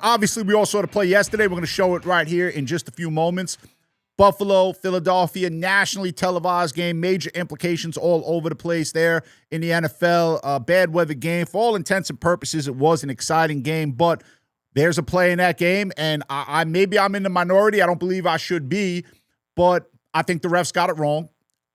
Obviously, we all saw the play yesterday. We're going to show it right here in just a few moments. Buffalo, Philadelphia, nationally televised game, major implications all over the place there in the NFL. Bad weather game. For all intents and purposes, it was an exciting game, but there's a play in that game, and maybe I'm in the minority. I don't believe I should be, but I think the refs got it wrong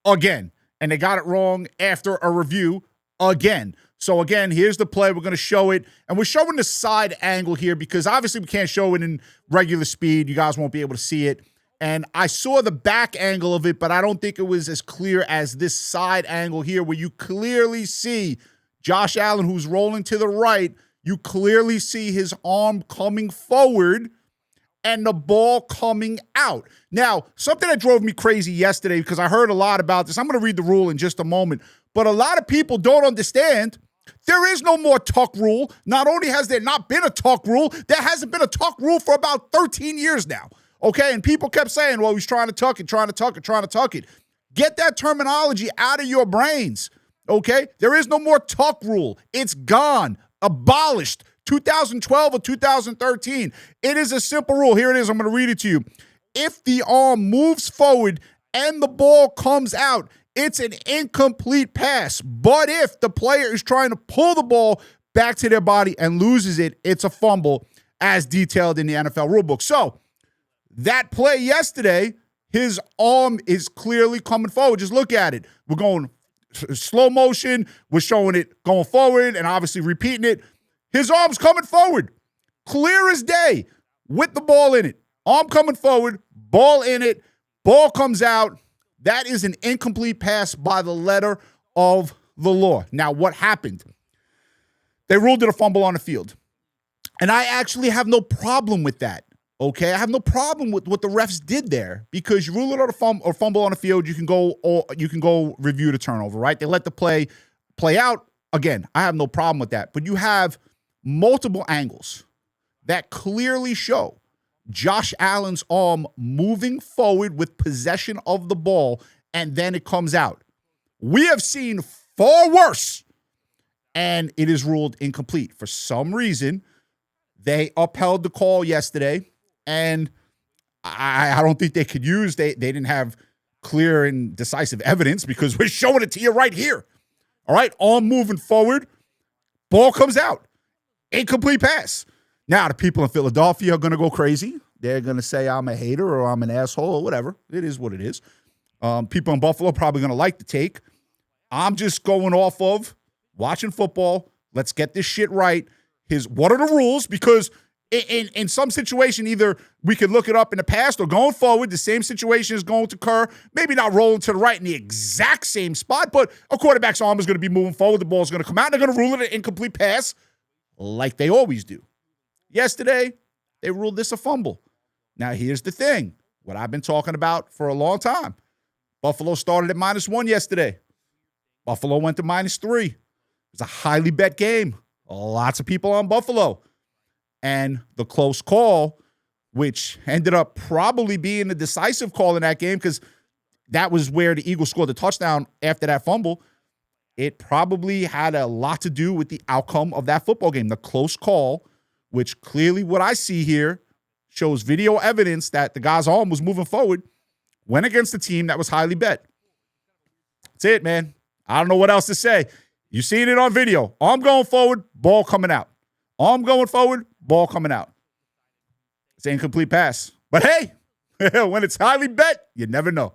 again, and they got it wrong after a review again. So, again, here's the play. We're going to show it, and we're showing the side angle here because obviously we can't show it in regular speed. You guys won't be able to see it. And I saw the back angle of it, but I don't think it was as clear as this side angle here where you clearly see Josh Allen, who's rolling to the right. You clearly see his arm coming forward and the ball coming out. Now, something that drove me crazy yesterday, because I heard a lot about this. I'm going to read the rule in just a moment. But a lot of people don't understand there is no more tuck rule. Not only has there not been a tuck rule, there hasn't been a tuck rule for about 13 years now. Okay, and people kept saying, well, he's trying to tuck it, trying to tuck it, trying to tuck it. Get that terminology out of your brains, okay? There is no more tuck rule. It's gone, abolished, 2012 or 2013. It is a simple rule. Here it is. I'm going to read it to you. If the arm moves forward and the ball comes out, it's an incomplete pass. But if the player is trying to pull the ball back to their body and loses it, it's a fumble, as detailed in the NFL rulebook. So, that play yesterday, his arm is clearly coming forward. Just look at it. We're going slow motion. We're showing it going forward and obviously repeating it. His arm's coming forward. Clear as day with the ball in it. Arm coming forward, ball in it, ball comes out. That is an incomplete pass by the letter of the law. Now, what happened? They ruled it a fumble on the field. And I actually have no problem with that. Okay, I have no problem with what the refs did there because you rule it on a fumble on the field, you can go review the turnover, right? They let the play out. Again, I have no problem with that. But you have multiple angles that clearly show Josh Allen's arm moving forward with possession of the ball, and then it comes out. We have seen far worse, and it is ruled incomplete. For some reason, they upheld the call yesterday. And I don't think they could use, they didn't have clear and decisive evidence because we're showing it to you right here. All right, arm moving forward, ball comes out. Incomplete pass. Now, the people in Philadelphia are going to go crazy. They're going to say I'm a hater or I'm an asshole or whatever. It is what it is. People in Buffalo are probably going to like the take. I'm just going off of watching football. Let's get this shit right. What are the rules? Because in some situation, either we could look it up in the past or going forward, the same situation is going to occur. Maybe not rolling to the right in the exact same spot, but a quarterback's arm is going to be moving forward. The ball's going to come out. And they're going to rule it an incomplete pass like they always do. Yesterday, they ruled this a fumble. Now, here's the thing. What I've been talking about for a long time. Buffalo started at -1 yesterday. Buffalo went to -3. It was a highly bet game. Lots of people on Buffalo. And the close call, which ended up probably being the decisive call in that game because that was where the Eagles scored the touchdown after that fumble. It probably had a lot to do with the outcome of that football game. The close call, which clearly what I see here shows video evidence that the guy's arm was moving forward, went against a team that was highly bet. That's it, man. I don't know what else to say. You seen it on video. Arm going forward, ball coming out. Arm going forward, ball coming out. It's an incomplete pass. But hey, when it's highly bet, you never know.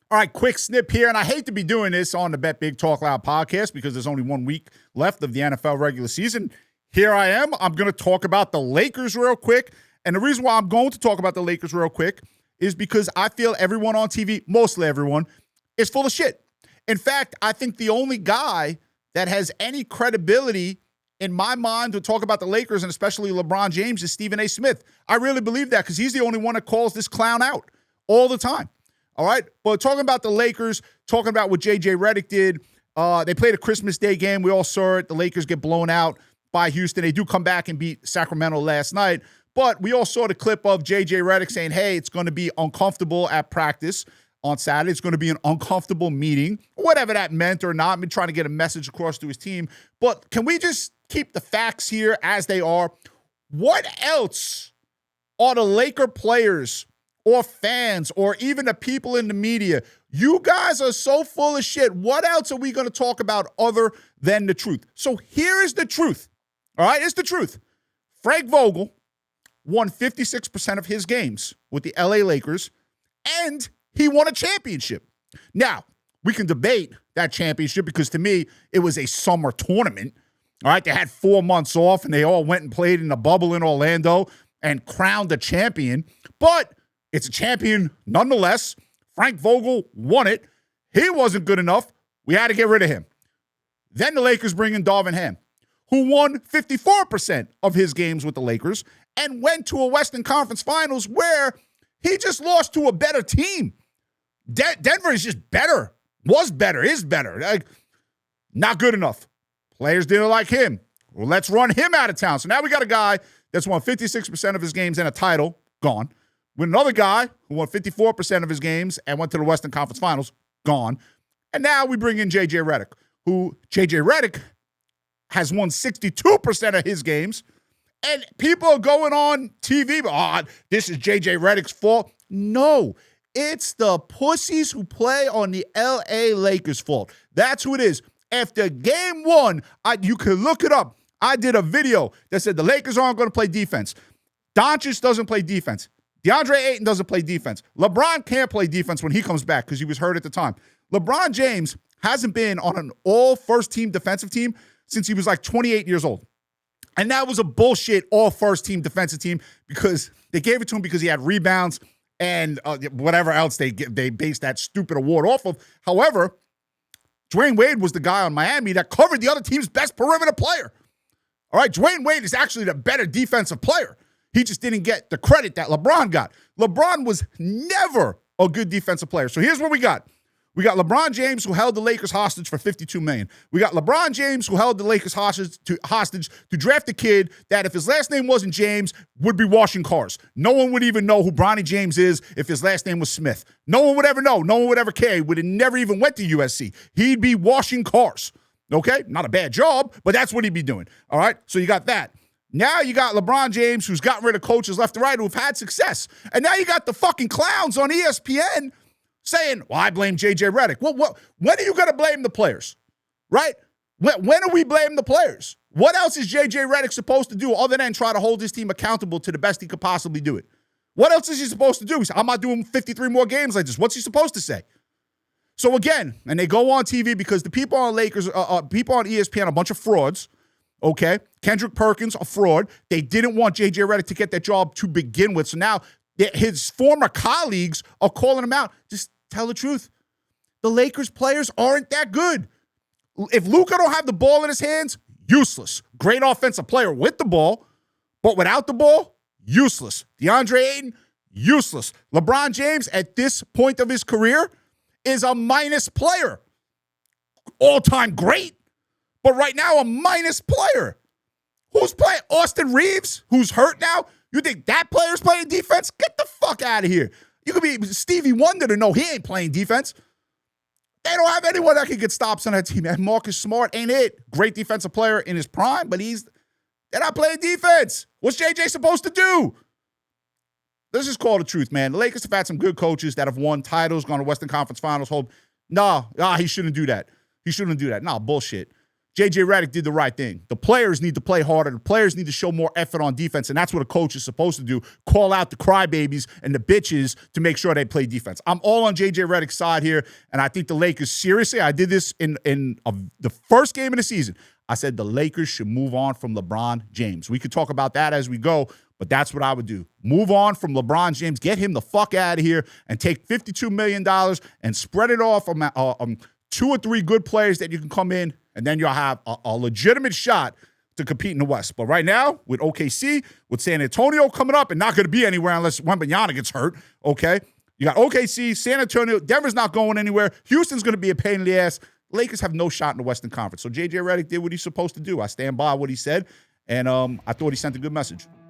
All right, quick snip here. And I hate to be doing this on the Bet Big Talk Loud podcast because there's only 1 week left of the NFL regular season. Here I am. I'm going to talk about the Lakers real quick. And the reason why I'm going to talk about the Lakers real quick is because I feel everyone on TV, mostly everyone, is full of shit. In fact, I think the only guy that has any credibility in my mind to talk about the Lakers, and especially LeBron James, is Stephen A. Smith. I really believe that because he's the only one that calls this clown out all the time. All right? But talking about the Lakers, talking about what J.J. Redick did, they played a Christmas Day game. We all saw it. The Lakers get blown out by Houston. They do come back and beat Sacramento last night. But we all saw the clip of J.J. Redick saying, hey, it's going to be uncomfortable at practice on Saturday. It's going to be an uncomfortable meeting, whatever that meant or not. I'm trying to get a message across to his team. But can we just keep the facts here as they are? What else are the Laker players or fans or even the people in the media? You guys are so full of shit. What else are we going to talk about other than the truth? So here is the truth. All right, it's the truth. Frank Vogel won 56% of his games with the LA Lakers, and he won a championship. Now, we can debate that championship because to me, it was a summer tournament. All right, they had 4 months off, and they all went and played in the bubble in Orlando and crowned a champion. But it's a champion nonetheless. Frank Vogel won it. He wasn't good enough. We had to get rid of him. Then the Lakers bring in Darvin Ham, who won 54% of his games with the Lakers and went to a Western Conference Finals where he just lost to a better team. Denver is just better, is better. Like, not good enough. Players didn't like him. Well, let's run him out of town. So now we got a guy that's won 56% of his games and a title, gone. With another guy who won 54% of his games and went to the Western Conference Finals, gone. And now we bring in J.J. Redick, who J.J. Redick has won 62% of his games. And people are going on TV, this is J.J. Redick's fault. No, it's the pussies who play on the L.A. Lakers' fault. That's who it is. After game one, you can look it up. I did a video that said the Lakers aren't going to play defense. Doncic doesn't play defense. DeAndre Ayton doesn't play defense. LeBron can't play defense when he comes back because he was hurt at the time. LeBron James hasn't been on an all-first-team defensive team since he was like 28 years old. And that was a bullshit all-first-team defensive team because they gave it to him because he had rebounds and whatever else they based that stupid award off of. However, Dwayne Wade was the guy on Miami that covered the other team's best perimeter player. All right, Dwayne Wade is actually the better defensive player. He just didn't get the credit that LeBron got. LeBron was never a good defensive player. So here's what we got. We got LeBron James, who held the Lakers hostage for $52 million. We got LeBron James, who held the Lakers hostage to draft a kid that, if his last name wasn't James, would be washing cars. No one would even know who Bronny James is if his last name was Smith. No one would ever know. No one would ever care. He would have never even went to USC. He'd be washing cars. Okay? Not a bad job, but that's what he'd be doing. All right? So you got that. Now you got LeBron James, who's gotten rid of coaches left and right who've had success. And now you got the fucking clowns on ESPN saying, well, I blame J.J. Redick. Well, when are you going to blame the players? Right? When are we blaming the players? What else is J.J. Redick supposed to do other than try to hold his team accountable to the best he could possibly do it? What else is he supposed to do? He said, I'm not doing 53 more games like this. What's he supposed to say? So again, and they go on TV because the people on Lakers, people on ESPN are a bunch of frauds. Okay, Kendrick Perkins, a fraud. They didn't want J.J. Redick to get that job to begin with. So now his former colleagues are calling him out. Just tell the truth. The Lakers players aren't that good. If Luka don't have the ball in his hands, useless. Great offensive player with the ball, but without the ball, useless. DeAndre Ayton, useless. LeBron James, at this point of his career, is a minus player. All-time great. But right now, a minus player. Who's playing? Austin Reeves, who's hurt now? You think that player's playing defense? Get the fuck out of here. You could be Stevie Wonder to know he ain't playing defense. They don't have anyone that can get stops on that team. And Marcus Smart ain't it. Great defensive player in his prime, but they're not playing defense. What's JJ supposed to do? Let's just call the truth, man. The Lakers have had some good coaches that have won titles, gone to Western Conference Finals. He shouldn't do that. He shouldn't do that. Nah, bullshit. J.J. Redick did the right thing. The players need to play harder. The players need to show more effort on defense, and that's what a coach is supposed to do. Call out the crybabies and the bitches to make sure they play defense. I'm all on J.J. Redick's side here, and I think the Lakers, seriously, I did this in the first game of the season. I said the Lakers should move on from LeBron James. We could talk about that as we go, but that's what I would do. Move on from LeBron James. Get him the fuck out of here and take $52 million and spread it off on 2 or 3 good players that you can come in, and then you'll have a legitimate shot to compete in the West. But right now, with OKC, with San Antonio coming up and not going to be anywhere unless Wembanyama gets hurt, okay? You got OKC, San Antonio, Denver's not going anywhere. Houston's going to be a pain in the ass. Lakers have no shot in the Western Conference. So J.J. Redick did what he's supposed to do. I stand by what he said, and I thought he sent a good message.